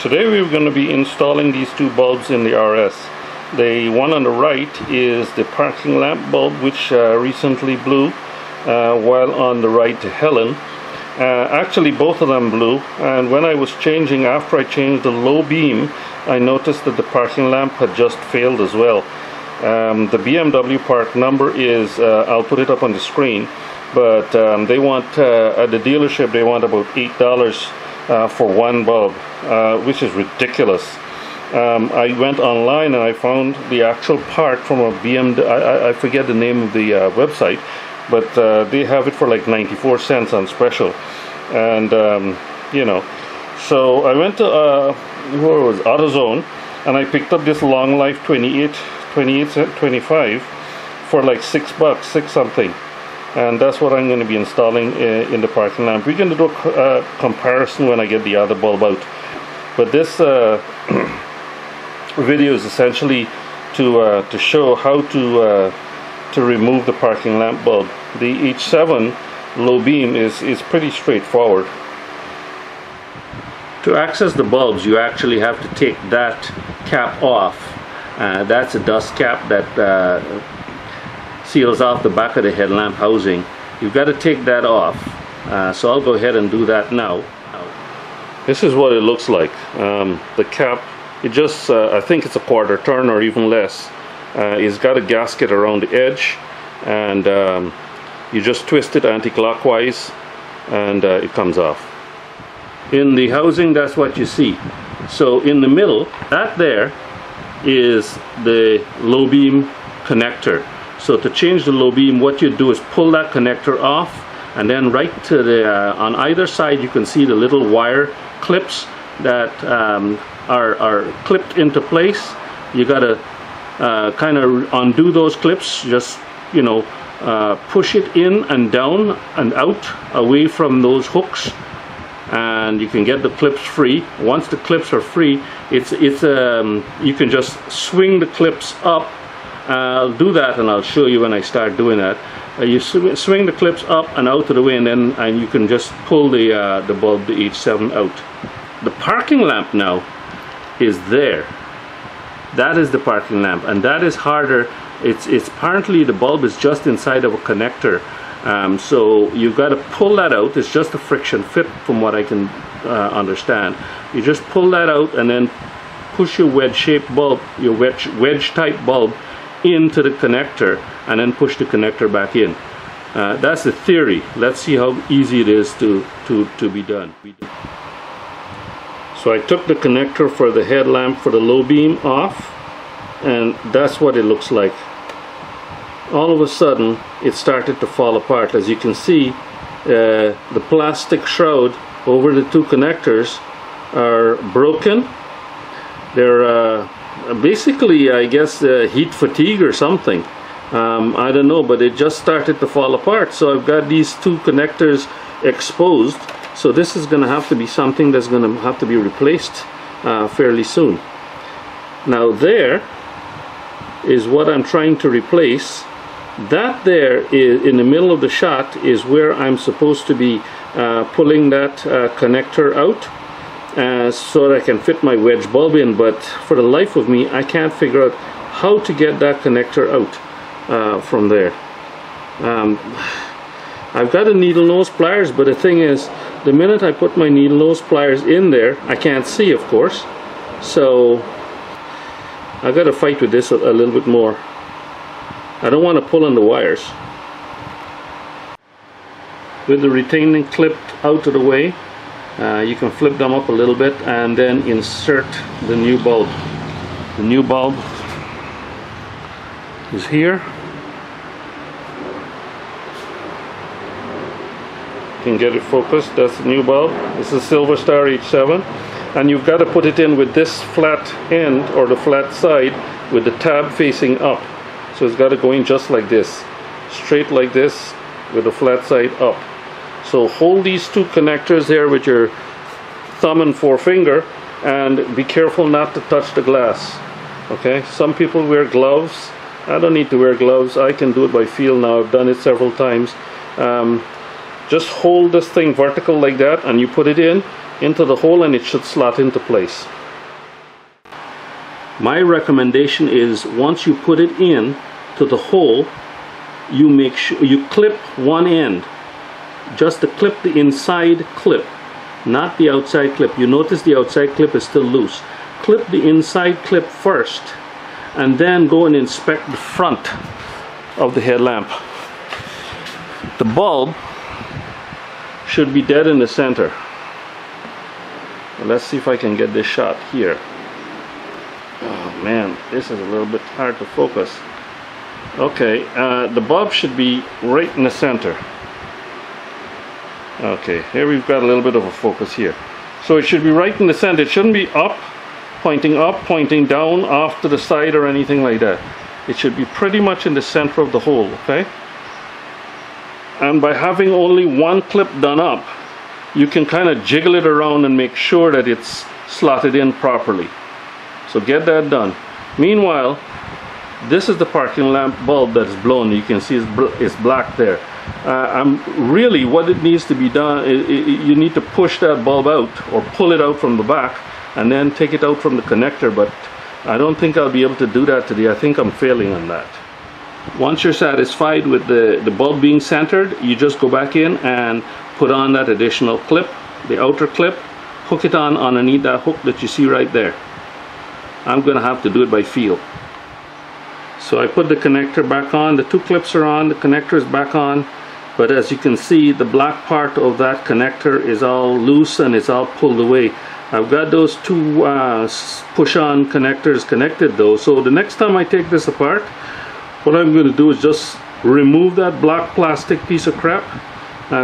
Today we're going to be installing these two bulbs in the RS. The one on the right is the parking lamp bulb, which recently blew, while on the right the Helen. Actually both of them blew, and when I was changing, after I changed the low beam, I noticed that the parking lamp had just failed as well. The BMW part number is, I'll put it up on the screen, but they want, at the dealership, they want about $8 for one bulb, which is ridiculous. I went online and I found the actual part from a BMW, I forget the name of the website, but they have it for like 94 cents on special. And you know, so I went to where was AutoZone, and I picked up this Long Life 2825 for like $6, 6 something, and that's what I'm going to be installing in the parking lamp. We're going to do a comparison when I get the other bulb out, but this video is essentially to show how to remove the parking lamp bulb. The H7 low beam is pretty straightforward. To access the bulbs, you actually have to take that cap off. That's a dust cap that seals off the back of the headlamp housing. You've got to take that off. So I'll go ahead and do that now. This is what it looks like. The cap, it just, I think it's a quarter turn or even less. It's got a gasket around the edge, and you just twist it anti-clockwise and it comes off. In the housing, that's what you see. So in the middle, that there is the low beam connector. So to change the low beam, what you do is pull that connector off, and then right to the on either side you can see the little wire clips that are clipped into place. You got to kind of undo those clips, just, you know, push it in and down and out away from those hooks, and you can get the clips free. Once the clips are free, you can just swing the clips up. I'll do that and I'll show you when I start doing that. You swing the clips up and out of the way, and then you can just pull the bulb, the H7, out. The parking lamp now is there. That is the parking lamp, and that is harder. It's apparently the bulb is just inside of a connector, so you've got to pull that out. It's just a friction fit from what I can understand. You just pull that out and then push your wedge-shaped bulb, your wedge-type bulb, into the connector, and then push the connector back in. That's the theory. Let's see how easy it is to be done. So I took the connector for the headlamp for the low beam off, and that's what it looks like. All of a sudden it started to fall apart. As you can see, the plastic shroud over the two connectors are broken. They're basically, I guess, heat fatigue or something. I don't know, but it just started to fall apart. So I've got these two connectors exposed. So this is going to have to be something that's going to have to be replaced fairly soon. Now there is what I'm trying to replace. That there is in the middle of the shot is where I'm supposed to be pulling that connector out so that I can fit my wedge bulb in, but for the life of me I can't figure out how to get that connector out from there. I've got a needle nose pliers, but the thing is, the minute I put my needle nose pliers in there, I can't see, of course, so I've got to fight with this a little bit more. I don't want to pull on the wires. With the retaining clipped out of the way, you can flip them up a little bit and then insert the new bulb. The new bulb is here. You can get it focused. That's the new bulb. This is Silver Star H7, and you've got to put it in with this flat end, or the flat side, with the tab facing up. So it's got to go in just like this, straight like this, with the flat side up. So hold these two connectors there with your thumb and forefinger, and be careful not to touch the glass. Okay, some people wear gloves. I don't need to wear gloves. I can do it by feel now. I've done it several times. Just hold this thing vertical like that, and you put it in, into the hole and it should slot into place. My recommendation is once you put it in to the hole, you make sure you clip one end, just to clip the inside clip, not the outside clip. You notice the outside clip is still loose. Clip the inside clip first and then go and inspect the front of the headlamp. The bulb should be dead in the center. Let's see if I can get this shot here. Oh man, this is a little bit hard to focus. Okay, the bulb should be right in the center. Okay, here we've got a little bit of a focus here. So it should be right in the center. It shouldn't be up, pointing down, off to the side or anything like that. It should be pretty much in the center of the hole, okay? And by having only one clip done up, you can kind of jiggle it around and make sure that it's slotted in properly. So get that done. Meanwhile, this is the parking lamp bulb that's blown. You can see it's black there. Really what it needs to be done, you need to push that bulb out or pull it out from the back and then take it out from the connector, but I don't think I'll be able to do that today. I think I'm failing on that. Once you're satisfied with the bulb being centered, you just go back in and put on that additional clip, the outer clip, hook it on underneath that hook that you see right there. I'm going to have to do it by feel. So I put the connector back on, the two clips are on, the connector is back on, but as you can see, the black part of that connector is all loose and it's all pulled away. I've got those two push-on connectors connected though, so the next time I take this apart, what I'm going to do is just remove that black plastic piece of crap,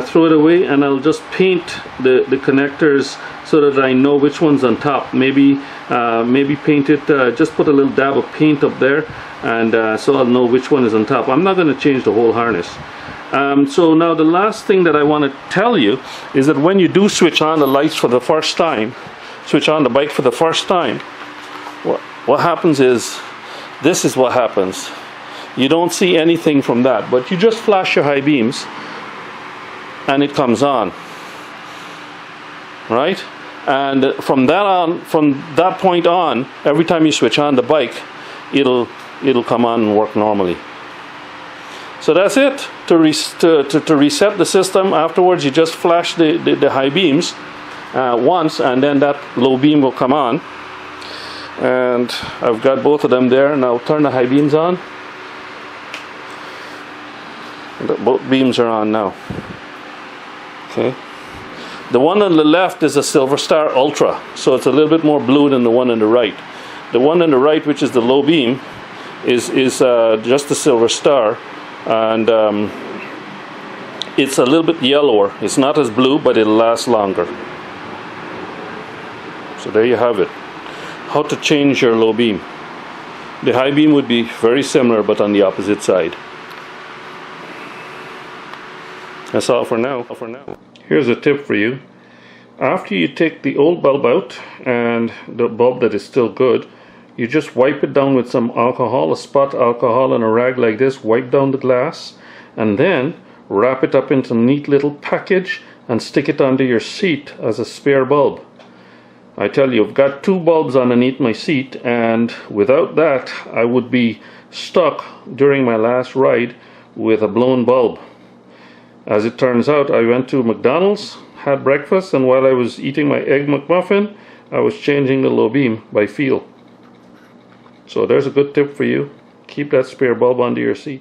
throw it away, and I'll just paint the connectors so that I know which one's on top. Maybe paint it, just put a little dab of paint up there, and so I'll know which one is on top. I'm not going to change the whole harness. So now the last thing that I want to tell you is that when you do switch on the lights for the first time, switch on the bike for the first time, what happens is, this is what happens. You don't see anything from that, but you just flash your high beams and it comes on, right? And from that point on, every time you switch on the bike, it'll come on and work normally. So that's it. To reset the system, afterwards you just flash the high beams once, and then that low beam will come on. And I've got both of them there. Now turn the high beams on. Both beams are on now. Okay. The one on the left is a Silver Star Ultra, so it's a little bit more blue than the one on the right. The one on the right, which is the low beam, is just a Silver Star, and it's a little bit yellower. It's not as blue, but it'll last longer. So there you have it. How to change your low beam. The high beam would be very similar, but on the opposite side. That's all for now. Here's a tip for you. After you take the old bulb out and the bulb that is still good, you just wipe it down with some alcohol, a spot alcohol, and a rag like this. Wipe down the glass and then wrap it up into a neat little package and stick it under your seat as a spare bulb. I tell you, I've got two bulbs underneath my seat, and without that I would be stuck during my last ride with a blown bulb. As it turns out, I went to McDonald's, had breakfast, and while I was eating my egg McMuffin, I was changing the low beam by feel. So there's a good tip for you. Keep that spare bulb under your seat.